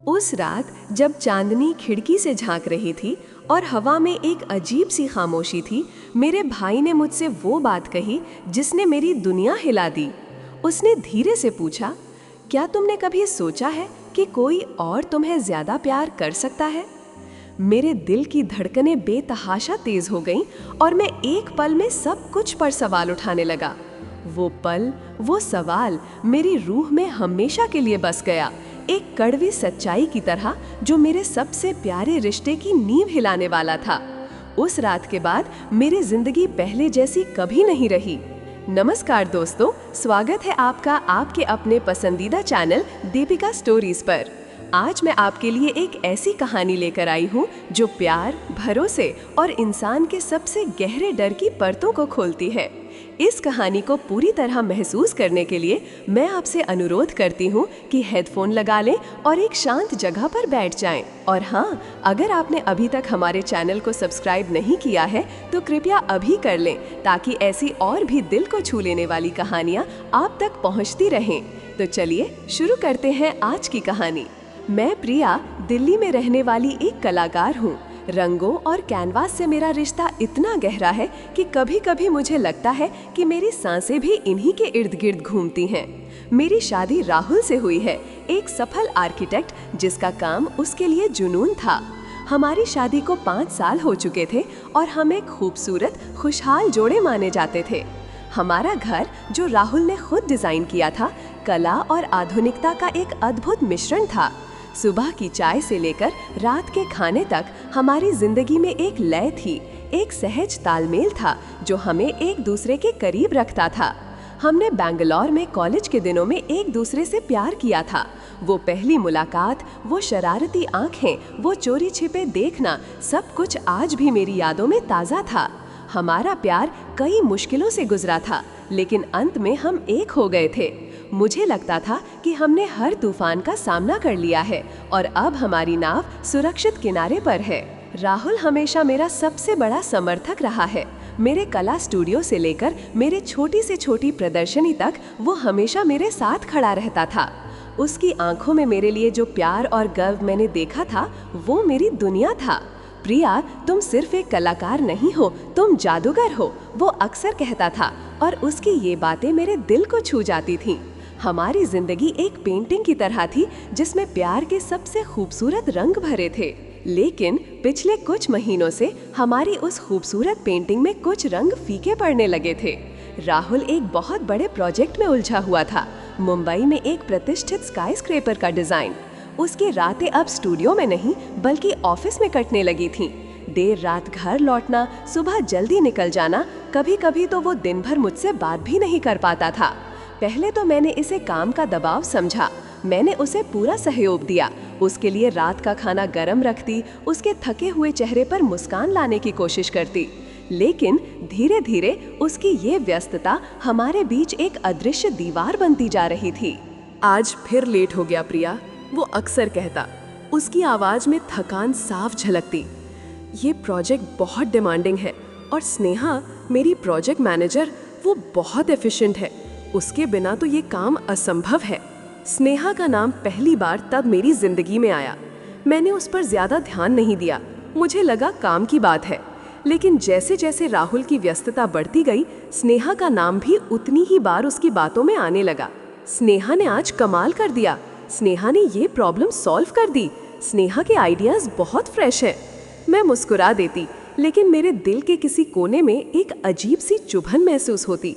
उस रात जब चांदनी खिड़की से झांक रही थी और हवा में एक अजीब सी खामोशी थी, मेरे भाई ने मुझसे वो बात कही जिसने मेरी दुनिया हिला दी। उसने धीरे से पूछा, क्या तुमने कभी सोचा है कि कोई और तुम्हें ज्यादा प्यार कर सकता है? मेरे दिल की धड़कनें बेतहाशा तेज हो गईं और मैं एक पल में सब कुछ पर सवाल उठाने लगा। वो पल, वो सवाल मेरी रूह में हमेशा के लिए बस गया, एक कड़वी सच्चाई की तरह जो मेरे सबसे प्यारे रिश्ते की नींव हिलाने वाला था। उस रात के बाद मेरी जिंदगी पहले जैसी कभी नहीं रही। नमस्कार दोस्तों, स्वागत है आपका आपके अपने पसंदीदा चैनल दीपिका स्टोरीज पर। आज मैं आपके लिए एक ऐसी कहानी लेकर आई हूँ जो प्यार, भरोसे और इंसान के सबसे गहरे डर की परतों को खोलती है। इस कहानी को पूरी तरह महसूस करने के लिए मैं आपसे अनुरोध करती हूँ कि हेडफोन लगा लें और एक शांत जगह पर बैठ जाएं। और हाँ, अगर आपने अभी तक हमारे चैनल को सब्सक्राइब नहीं किया है तो कृपया अभी कर लें, ताकि ऐसी और भी दिल को छू लेने वाली कहानियाँ आप तक पहुँचती रहें। तो चलिए शुरू करते हैं आज की कहानी। मैं प्रिया दिल्ली में रहने वाली एक कलाकार हूँ। रंगों और कैनवास से मेरा रिश्ता इतना गहरा है कि कभी कभी मुझे लगता है कि मेरी सांसें भी इन्हीं के इर्द गिर्द घूमती हैं। मेरी शादी राहुल से हुई है, एक सफल आर्किटेक्ट जिसका काम उसके लिए जुनून था। हमारी शादी को 5 साल हो चुके थे और हम एक खूबसूरत, खुशहाल जोड़े माने जाते थे। हमारा घर, जो राहुल ने खुद डिजाइन किया था, कला और आधुनिकता का एक अद्भुत मिश्रण था। सुबह की चाय से लेकर रात के खाने तक हमारी जिंदगी में एक लय थी, एक सहज तालमेल था जो हमें एक दूसरे के करीब रखता था। हमने बैंगलोर में कॉलेज के दिनों में एक दूसरे से प्यार किया था। वो पहली मुलाकात, वो शरारती आंखें, वो चोरी छिपे देखना, सब कुछ आज भी मेरी यादों में ताज़ा था। हमारा प्यार कई मुश्किलों से गुजरा था, लेकिन अंत में हम एक हो गए थे। मुझे लगता था कि हमने हर तूफान का सामना कर लिया है और अब हमारी नाव सुरक्षित किनारे पर है। राहुल हमेशा मेरा सबसे बड़ा समर्थक रहा है। मेरे कला स्टूडियो से लेकर मेरे छोटी से छोटी प्रदर्शनी तक वो हमेशा मेरे साथ खड़ा रहता था। उसकी आंखों में मेरे लिए जो प्यार और गर्व मैंने देखा था, वो मेरी दुनिया था। प्रिया, तुम सिर्फ एक कलाकार नहीं हो, तुम जादूगर हो, वो अक्सर कहता था और उसकी ये बातें मेरे दिल को छू जाती थीं। हमारी जिंदगी एक पेंटिंग की तरह थी जिसमें प्यार के सबसे खूबसूरत रंग भरे थे। लेकिन पिछले कुछ महीनों से हमारी उस खूबसूरत पेंटिंग में कुछ रंग फीके पड़ने लगे थे। राहुल एक बहुत बड़े प्रोजेक्ट में उलझा हुआ था, मुंबई में एक प्रतिष्ठित स्काईस्क्रेपर का डिजाइन। उसकी रातें अब स्टूडियो में नहीं बल्कि ऑफिस में कटने लगी थीं। देर रात घर लौटना, सुबह जल्दी निकल जाना, कभी कभी तो वो दिन भर मुझसे बात भी नहीं कर पाता था। पहले तो मैंने इसे काम का दबाव समझा। मैंने उसे पूरा सहयोग दिया, उसके लिए रात का खाना गरम रखती, उसके थके हुए चेहरे पर मुस्कान लाने की कोशिश करती। लेकिन धीरे धीरे उसकी ये व्यस्तता हमारे बीच एक अदृश्य दीवार बनती जा रही थी। आज फिर लेट हो गया प्रिया, वो अक्सर कहता। उसकी आवाज में थकान साफ झलकती। ये प्रोजेक्ट बहुत डिमांडिंग है और स्नेहा, मेरी प्रोजेक्ट मैनेजर, वो बहुत एफिशिएंट है। उसके बिना तो ये काम असंभव है। स्नेहा का नाम पहली बार तब मेरी जिंदगी में आया। मैंने उस पर ज्यादा ध्यान नहीं दिया, मुझे लगा काम की बात है। लेकिन जैसे जैसे राहुल की व्यस्तता बढ़ती गई, स्नेहा का नाम भी उतनी ही बार उसकी बातों में आने लगा। स्नेहा ने आज कमाल कर दिया, स्नेहा ने ये प्रॉब्लम सॉल्व कर दी, स्नेहा के आइडियाज बहुत फ्रेश है। मैं मुस्कुरा देती, लेकिन मेरे दिल के किसी कोने में एक अजीब सी चुभन महसूस होती।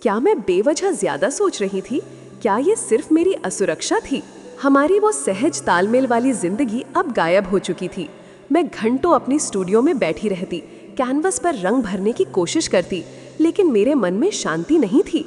क्या मैं बेवजह ज्यादा सोच रही थी? क्या ये सिर्फ मेरी असुरक्षा थी? हमारी वो सहज तालमेल वाली जिंदगी अब गायब हो चुकी थी। मैं घंटों अपनी स्टूडियो में बैठी रहती, कैनवस पर रंग भरने की कोशिश करती, लेकिन मेरे मन में शांति नहीं थी।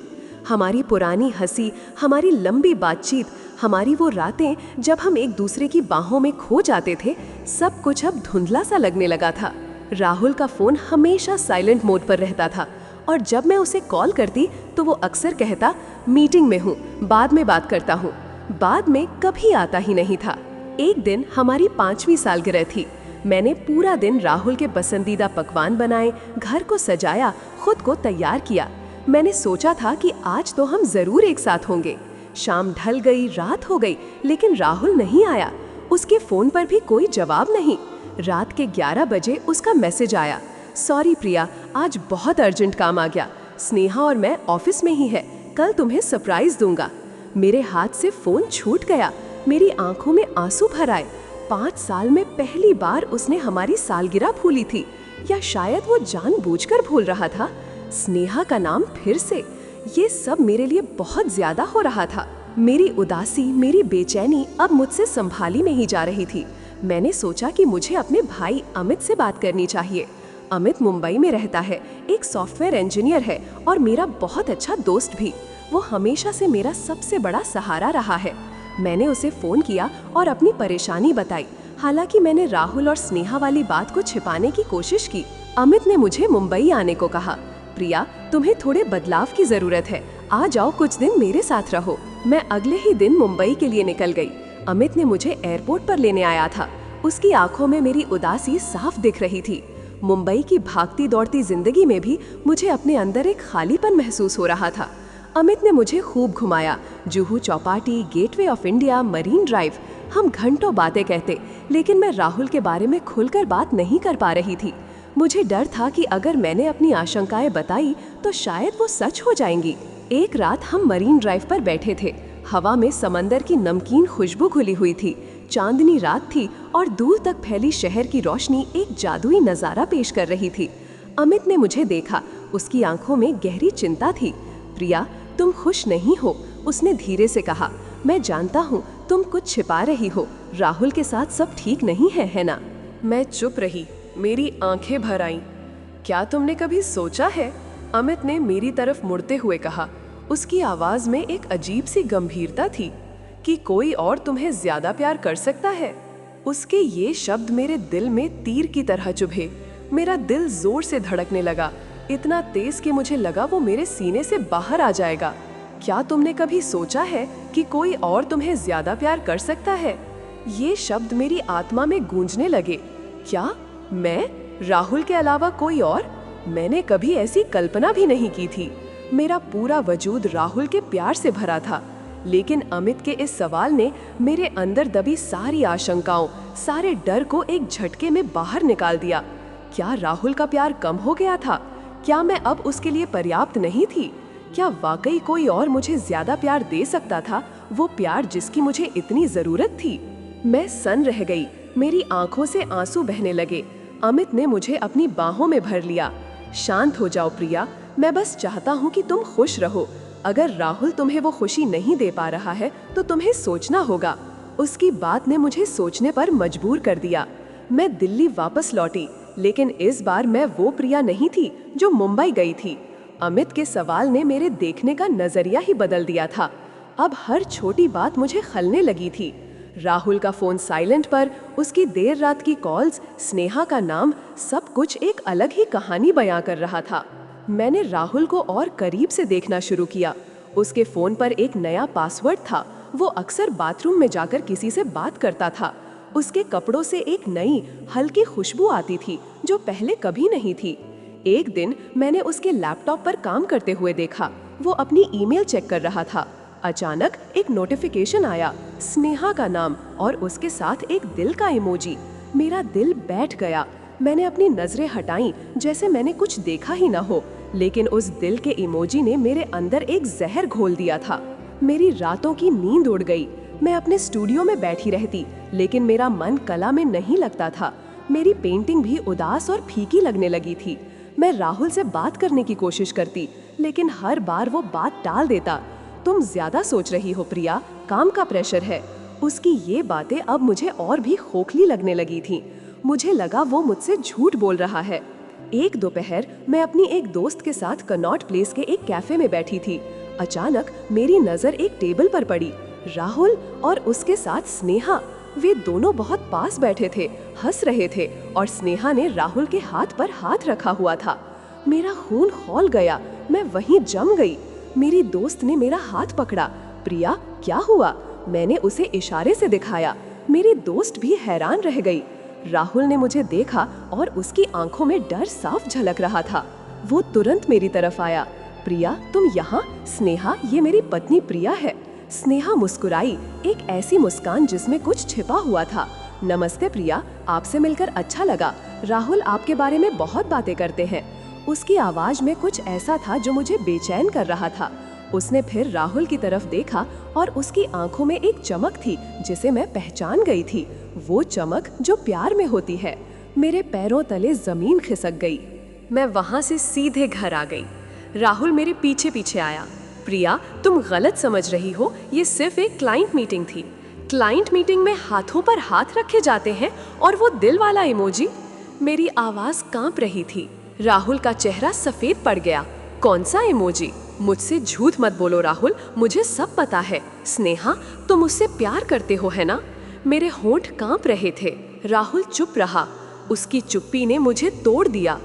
हमारी पुरानी हंसी, हमारी लंबी बातचीत, हमारी वो रातें जब हम एक दूसरे की बाहों में खो जाते थे, सब कुछ अब धुंधला सा लगने लगा था। राहुल का फोन हमेशा साइलेंट मोड पर रहता था और जब मैं उसे कॉल करती तो वो अक्सर कहता, मीटिंग में हूँ, बाद में बात करता हूँ। बाद में कभी आता ही नहीं था। एक दिन हमारी 5वीं सालगिरह थी। मैंने पूरा दिन राहुल के पसंदीदा पकवान बनाए, घर को सजाया, खुद को तैयार किया। मैंने सोचा था कि आज तो हम जरूर एक साथ होंगे। शाम ढल गई, रात हो गई, लेकिन राहुल नहीं आया। उसके फोन पर भी कोई जवाब नहीं। रात के 11 बजे उसका मैसेज आया, सॉरी प्रिया, आज बहुत अर्जेंट काम आ गया। स्नेहा और मैं ऑफिस में ही है, कल तुम्हें सरप्राइज दूंगा। मेरे हाथ से फोन छूट गया, मेरी आंखों में आंसू भर आए। 5 साल में पहली बार उसने हमारी सालगिरह भूली थी, या शायद वो जानबूझकर भूल रहा था। स्नेहा का नाम फिर से, ये सब मेरे लिए बहुत ज्यादा हो रहा था। मेरी उदासी, मेरी बेचैनी अब मुझसे संभाली नहीं जा रही थी। मैंने सोचा कि मुझे अपने भाई अमित से बात करनी चाहिए। अमित मुंबई में रहता है, एक सॉफ्टवेयर इंजीनियर है और मेरा बहुत अच्छा दोस्त भी। वो हमेशा से मेरा सबसे बड़ा सहारा रहा है। मैंने उसे फोन किया और अपनी परेशानी बताई। हालांकि मैंने राहुल और स्नेहा वाली बात को छिपाने की कोशिश की। अमित ने मुझे मुंबई आने को कहा। प्रिया, तुम्हें थोड़े बदलाव की जरूरत है, आ जाओ, कुछ दिन मेरे साथ रहो। मैं अगले ही दिन मुंबई के लिए निकल गई। अमित ने मुझे एयरपोर्ट पर लेने आया था। उसकी आंखों में मेरी उदासी साफ दिख रही थी। मुंबई की भागती दौड़ती जिंदगी में भी मुझे अपने अंदर एक खालीपन महसूस हो रहा था। अमित ने मुझे खूब घुमाया, Juhu Chowpatty, gateway of India, marine drive. हम घंटों बातें कहते, लेकिन मैं राहुल के बारे में खुलकर बात नहीं कर पा रही थी। मुझे डर था कि अगर मैंने अपनी आशंकाएं बताई तो शायद वो सच हो जाएंगी। एक रात हम मरीन ड्राइव पर बैठे थे। हवा में समंदर की नमकीन खुशबू घुली हुई थी। चांदनी रात थी और दूर तक फैली शहर की रोशनी एक जादुई नजारा पेश कर रही थी। अमित ने मुझे देखा, उसकी आंखों में गहरी चिंता थी। प्रिया, तुम खुश नहीं हो, उसने धीरे से कहा। मैं जानता हूँ तुम कुछ छिपा रही हो। राहुल के साथ सब ठीक नहीं है ना? मैं चुप रही, मेरी आंखें भर आईं। क्या तुमने कभी सोचा है? अमित ने मेरी तरफ मुड़ते हुए कहा। उसकी आवाज में एक अजीब सी गंभीरता थी कि कोई और तुम्हें ज्यादा प्यार कर सकता है। उसके ये शब्द मेरे दिल में तीर की तरह चुभे। मेरा दिल जोर से धड़कने लगा, इतना तेज कि मुझे लगा वो मेरे सीने से बाहर आ जाएगा। क्या तुमने कभी सोचा है कि कोई और तुम्हें ज्यादा प्यार कर सकता है? ये शब्द मेरी आत्मा में गूंजने लगे। क्या मैं? राहुल के अलावा कोई और? मैंने कभी ऐसी कल्पना भी नहीं की थी। मेरा पूरा वजूद राहुल के प्यार से भरा था। लेकिन अमित के इस सवाल ने मेरे अंदर दबी सारी आशंकाओं, सारे डर को एक झटके में बाहर निकाल दिया। क्या राहुल का प्यार कम हो गया था? क्या मैं अब उसके लिए पर्याप्त नहीं थी? क्या वाकई कोई और मुझे ज्यादा प्यार दे सकता था, वो प्यार जिसकी मुझे इतनी जरूरत थी? मैं सन्न रह गई, मेरी आंखों से आंसू बहने लगे। अमित ने मुझे अपनी बाहों में भर लिया। शांत हो जाओ प्रिया, मैं बस चाहता हूँ कि तुम खुश रहो। अगर राहुल तुम्हें वो खुशी नहीं दे पा रहा है तो तुम्हें सोचना होगा। उसकी बात ने मुझे सोचने पर मजबूर कर दिया। मैं दिल्ली वापस लौटी, लेकिन इस बार मैं वो प्रिया नहीं थी जो मुंबई गई थी। अमित के सवाल ने मेरे देखने का नजरिया ही बदल दिया था। अब हर छोटी बात मुझे खलने लगी थी। राहुल का फोन साइलेंट पर, उसकी देर रात की कॉल्स, स्नेहा का नाम, सब कुछ एक अलग ही कहानी बयां कर रहा था। मैंने राहुल को और करीब से देखना शुरू किया। उसके फोन पर एक नया पासवर्ड था। वो अक्सर बाथरूम में जाकर किसी से बात करता था। उसके कपड़ों से एक नई हल्की खुशबू आती थी जो पहले कभी नहीं थी। एक दिन मैंने उसके लैपटॉप पर काम करते हुए देखा। वो अपनी ईमेल चेक कर रहा था। अचानक एक नोटिफिकेशन आया, स्नेहा का नाम और उसके साथ एक दिल का इमोजी। मेरा दिल बैठ गया। मैंने अपनी नजरें हटाईं, जैसे मैंने कुछ देखा ही ना हो, लेकिन उस दिल के इमोजी ने मेरे अंदर एक जहर घोल दिया था। मेरी रातों की नींद उड़ गई। मैं अपने स्टूडियो में बैठी रहती, लेकिन मेरा मन कला में नहीं लगता था। मेरी पेंटिंग भी उदास और फीकी लगने लगी थी। मैं राहुल से बात करने की कोशिश करती, लेकिन हर बार वो बात टाल देता। तुम ज्यादा सोच रही हो प्रिया, काम का प्रेशर है। उसकी ये बातें अब मुझे और भी खोखली लगने लगी थीं। मुझे लगा वो मुझसे झूठ बोल रहा है। एक दोपहर मैं अपनी एक दोस्त के साथ कनॉट प्लेस के एक कैफे में बैठी थी। अचानक मेरी नजर एक टेबल पर पड़ी। राहुल और उसके साथ स्नेहा, वे दोनों बहुत पास बैठे थे, हंस रहे थे और स्नेहा ने राहुल के हाथ पर हाथ रखा हुआ था। मेरा खून खौल गया, मैं वहीं जम गई। मेरी दोस्त ने मेरा हाथ पकड़ा। प्रिया, क्या हुआ? मैंने उसे इशारे से दिखाया। मेरी दोस्त भी हैरान रह गई। राहुल ने मुझे देखा और उसकी आंखों में डर साफ झलक रहा था। वो तुरंत मेरी तरफ आया। प्रिया, तुम यहाँ? स्नेहा, ये मेरी पत्नी प्रिया है। स्नेहा मुस्कुराई, एक ऐसी मुस्कान जिसमें कुछ छिपा हुआ था। नमस्ते प्रिया, आपसे मिलकर अच्छा लगा। राहुल आपके बारे में बहुत बातें करते हैं। उसकी आवाज में कुछ ऐसा था जो मुझे बेचैन कर रहा था। उसने फिर राहुल की तरफ देखा और उसकी आंखों में एक चमक थी जिसे मैं पहचान गई थी। वो चमक जो प्यार में होती है। मेरे पैरों तले जमीन खिसक गई। मैं वहां से सीधे घर आ गई। राहुल मेरे पीछे पीछे आया। प्रिया, तुम गलत समझ रही हो, ये सिर्फ एक क्लाइंट मीटिंग थी। क्लाइंट मीटिंग में हाथों पर हाथ रखे जाते हैं और वो दिल वाला इमोजी। मेरी आवाज कांप रही थी। राहुल का चेहरा सफेद पड़ गया। कौन सा इमोजी? मुझसे झूठ मत बोलो राहुल, मुझे सब पता है। स्नेहा, तुम मुझसे प्यार करते हो है ना? मेरे होंठ कांप रहे थे। राहुल चुप रहा। उसकी चुप्पी ने मुझे तोड़ दिया।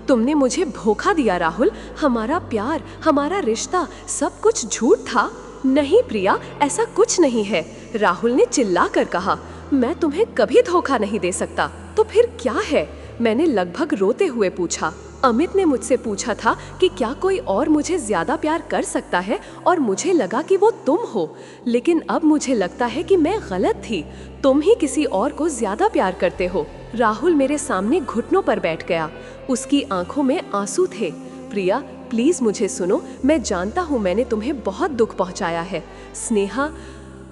तुमने मुझे धोखा दिया राहुल। हमारा प्यार, हमारा रिश्ता, सब कुछ झूठ था। नहीं प्रिया, ऐसा कुछ नहीं है, राहुल ने चिल्ला कर कहा। मैं तुम्हें कभी धोखा नहीं दे सकता। तो फिर क्या है? मैंने लगभग रोते हुए पूछा। अमित ने मुझसे पूछा था कि क्या कोई और मुझे ज्यादा प्यार कर सकता है, और मुझे लगा कि वो तुम हो। लेकिन अब मुझे लगता है कि मैं गलत थी। तुम ही किसी और को ज्यादा प्यार करते हो। राहुल मेरे सामने घुटनों पर बैठ गया। उसकी आंखों में आंसू थे। प्रिया, प्लीज मुझे सुनो। मैं जानता हूँ मैंने तुम्हें बहुत दुख पहुँचाया है। स्नेहा,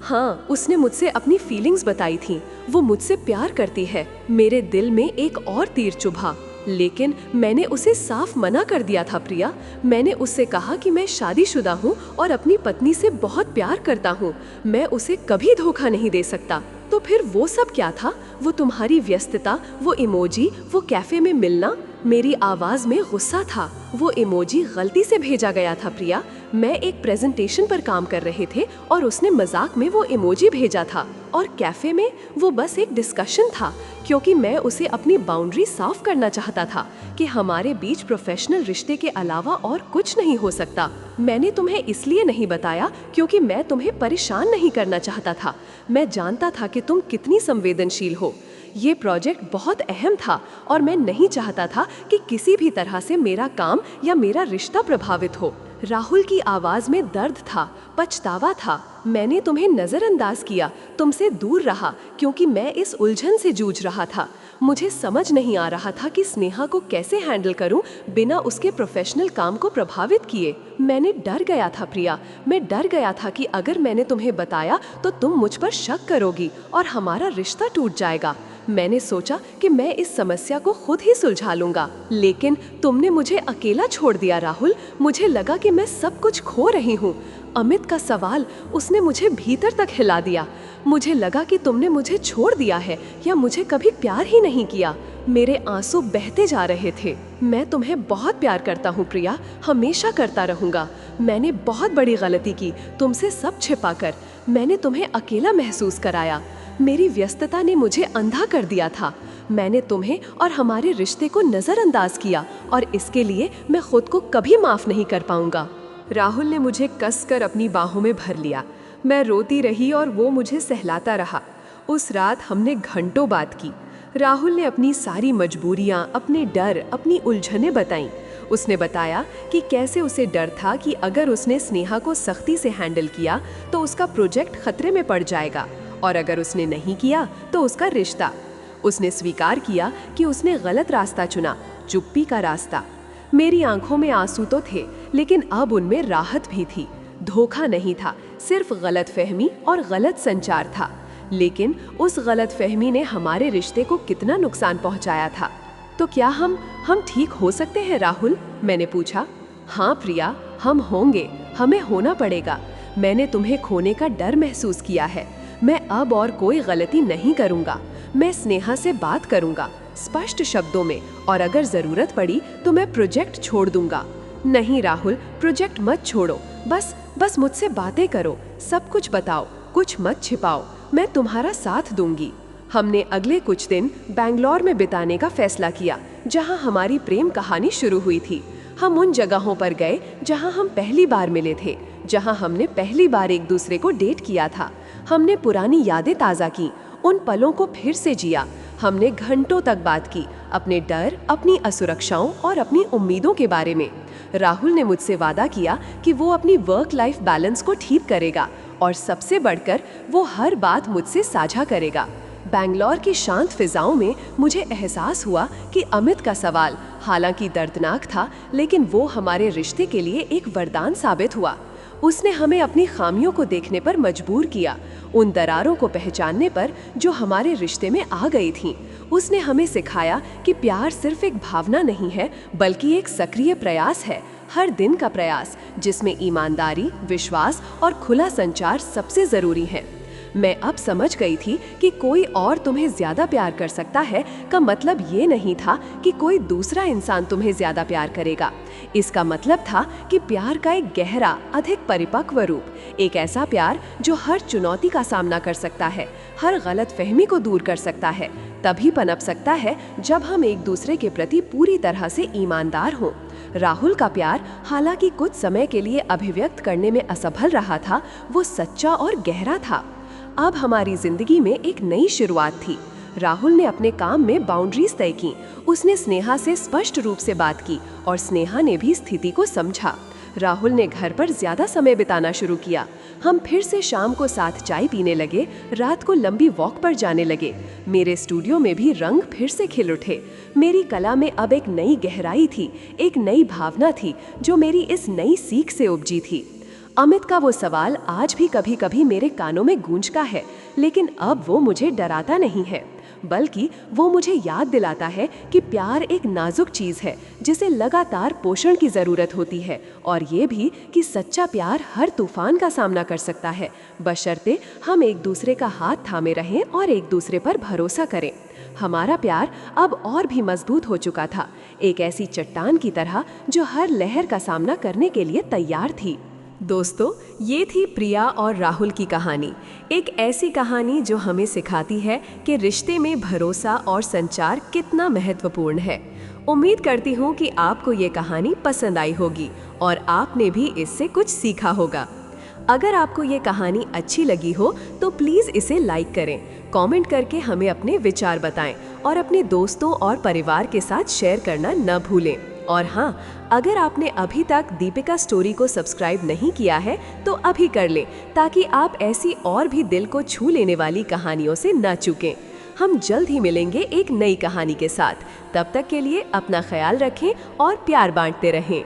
हाँ, उसने मुझसे अपनी फीलिंग्स बताई थी। वो मुझसे प्यार करती है। मेरे दिल में एक और तीर चुभा, लेकिन मैंने उसे साफ मना कर दिया था प्रिया। मैंने उससे कहा कि मैं शादीशुदा हूँ और अपनी पत्नी से बहुत प्यार करता हूँ। मैं उसे कभी धोखा नहीं दे सकता। तो फिर वो सब क्या था? वो तुम्हारी व्यस्तता, वो इमोजी, वो कैफे में मिलना? मेरी आवाज में गुस्सा था। वो इमोजी गलती से भेजा गया था प्रिया। मैं एक प्रेजेंटेशन पर काम कर रहे थे और उसने मजाक में वो इमोजी भेजा था। और कैफे में वो बस एक डिस्कशन था, क्योंकि मैं उसे अपनी बाउंड्री साफ करना चाहता था कि हमारे बीच प्रोफेशनल रिश्ते के अलावा और कुछ नहीं हो सकता। मैंने तुम्हें इसलिए नहीं बताया क्योंकि मैं तुम्हें परेशान नहीं करना चाहता था। मैं जानता था कि तुम कितनी संवेदनशील हो। ये प्रोजेक्ट बहुत अहम था और मैं नहीं चाहता था कि किसी भी तरह से मेरा काम या मेरा रिश्ता प्रभावित हो। राहुल की आवाज में दर्द था, पछतावा था। मैंने तुम्हें नजरअंदाज किया, तुमसे दूर रहा, क्योंकि मैं इस उलझन से जूझ रहा था। मुझे समझ नहीं आ रहा था कि स्नेहा को कैसे हैंडल करूं बिना उसके प्रोफेशनल काम को प्रभावित किए। मैंने डर गया था प्रिया। मैं डर गया था कि अगर मैंने तुम्हें बताया तो तुम मुझ पर शक करोगी और हमारा रिश्ता टूट जाएगा। मैंने सोचा कि मैं इस समस्या को खुद ही सुलझा लूंगा, लेकिन तुमने मुझे अकेला छोड़ दिया राहुल। मुझे लगा कि मैं सब कुछ खो रही हूँ। अमित का सवाल, उसने मुझे भीतर तक हिला दिया। मुझे लगा कि तुमने मुझे छोड़ दिया है या मुझे कभी प्यार ही नहीं किया। मेरे आंसू बहते जा रहे थे। मैं तुम्हें बहुत प्यार करता हूँ प्रिया, हमेशा करता रहूंगा। मैंने बहुत बड़ी गलती की तुमसे सब छिपाकर। मैंने तुम्हें अकेला महसूस कराया। मेरी व्यस्तता ने मुझे अंधा कर दिया था। मैंने तुम्हें और हमारे रिश्ते को नजरअंदाज किया और इसके लिए मैं खुद को कभी माफ नहीं कर पाऊंगा। राहुल ने मुझे कसकर अपनी बाहों में भर लिया। मैं रोती रही और वो मुझे सहलाता रहा। उस रात हमने घंटों बात की। राहुल ने अपनी सारी मजबूरियां, अपने डर, अपनी उलझनें बताईं। उसने बताया कि कैसे उसे डर था कि अगर उसने स्नेहा को सख्ती से हैंडल किया तो उसका प्रोजेक्ट खतरे में पड़ जाएगा, और अगर उसने नहीं किया तो उसका रिश्ता। उसने स्वीकार किया कि उसने गलत रास्ता चुना, चुप्पी का रास्ता। मेरी आंखों में आंसू तो थे, लेकिन अब उनमें राहत भी थी। धोखा नहीं था, सिर्फ गलतफहमी और गलत संचार था। लेकिन उस गलतफहमी ने हमारे रिश्ते को कितना नुकसान पहुंचाया था। तो क्या हम ठीक हो सकते हैं राहुल? मैंने पूछा। हाँ प्रिया, हम होंगे, हमें होना पड़ेगा। मैंने तुम्हें खोने का डर महसूस किया है। मैं अब और कोई गलती नहीं करूंगा। मैं स्नेहा से बात करूंगा, स्पष्ट शब्दों में, और अगर जरूरत पड़ी तो मैं प्रोजेक्ट छोड़ दूंगा। नहीं राहुल, प्रोजेक्ट मत छोड़ो। बस मुझसे बातें करो, सब कुछ बताओ, कुछ मत छिपाओ। मैं तुम्हारा साथ दूंगी। हमने अगले कुछ दिन बैंगलोर में बिताने का फैसला किया, जहां हमारी प्रेम कहानी शुरू हुई थी। हम उन जगहों पर गए जहां हम पहली बार मिले थे, जहां हमने पहली बार एक दूसरे को डेट किया था। हमने पुरानी यादें ताज़ा की, उन पलों को फिर से जिया। हमने घंटों तक बात की, अपने डर, अपनी असुरक्षाओं और अपनी उम्मीदों के बारे में। राहुल ने मुझसे वादा किया कि वो अपनी वर्क लाइफ बैलेंस को ठीक करेगा और सबसे बढ़कर वो हर बात मुझसे साझा करेगा। बैंगलोर की शांत फिजाओं में मुझे एहसास हुआ कि अमित का सवाल हालांकि दर्दनाक था, लेकिन वो हमारे रिश्ते के लिए एक वरदान साबित हुआ। उसने हमें अपनी खामियों को देखने पर मजबूर किया, उन दरारों को पहचानने पर जो हमारे रिश्ते में आ गई थीं। उसने हमें सिखाया कि प्यार सिर्फ एक भावना नहीं है, बल्कि एक सक्रिय प्रयास है, हर दिन का प्रयास, जिसमें ईमानदारी, विश्वास और खुला संचार सबसे जरूरी है। मैं अब समझ गई थी कि कोई और तुम्हें ज्यादा प्यार कर सकता है का मतलब ये नहीं था कि कोई दूसरा इंसान तुम्हें ज्यादा प्यार करेगा। इसका मतलब था कि प्यार का एक गहरा, अधिक परिपक्व रूप, एक ऐसा प्यार जो हर चुनौती का सामना कर सकता है, हर गलतफहमी को दूर कर सकता है, तभी पनप सकता है जब हम एक दूसरे के प्रति पूरी तरह से ईमानदार हों। राहुल का प्यार हालांकि कुछ समय के लिए अभिव्यक्त करने में असफल रहा था, वो सच्चा और गहरा था। अब हमारी जिंदगी में एक नई शुरुआत थी। राहुल ने अपने काम में बाउंड्रीज तय की, उसने स्नेहा से स्पष्ट रूप से बात की और स्नेहा ने भी स्थिति को समझा। राहुल ने घर पर ज्यादा समय बिताना शुरू किया। हम फिर से शाम को साथ चाय पीने लगे, रात को लंबी वॉक पर जाने लगे। मेरे स्टूडियो में भी रंग फिर से खिल उठे। मेरी कला में अब एक नई गहराई थी, एक नई भावना थी जो मेरी इस नई सीख से उपजी थी। अमित का वो सवाल आज भी कभी कभी मेरे कानों में गूंजता है, लेकिन अब वो मुझे डराता नहीं है, बल्कि वो मुझे याद दिलाता है कि प्यार एक नाजुक चीज़ है जिसे लगातार पोषण की ज़रूरत होती है, और ये भी कि सच्चा प्यार हर तूफान का सामना कर सकता है, बशर्ते हम एक दूसरे का हाथ थामे रहें और एक दूसरे पर भरोसा करें। हमारा प्यार अब और भी मजबूत हो चुका था, एक ऐसी चट्टान की तरह जो हर लहर का सामना करने के लिए तैयार थी। दोस्तों, ये थी प्रिया और राहुल की कहानी, एक ऐसी कहानी जो हमें सिखाती है कि रिश्ते में भरोसा और संचार कितना महत्वपूर्ण है। उम्मीद करती हूँ कि आपको ये कहानी पसंद आई होगी और आपने भी इससे कुछ सीखा होगा। अगर आपको ये कहानी अच्छी लगी हो तो प्लीज़ इसे लाइक करें, कमेंट करके हमें अपने विचार बताएं और अपने दोस्तों और परिवार के साथ शेयर करना न भूलें। और हाँ, अगर आपने अभी तक दीपिका स्टोरी को सब्सक्राइब नहीं किया है तो अभी कर लें, ताकि आप ऐसी और भी दिल को छू लेने वाली कहानियों से न चूकें। हम जल्द ही मिलेंगे एक नई कहानी के साथ। तब तक के लिए अपना ख्याल रखें और प्यार बांटते रहें।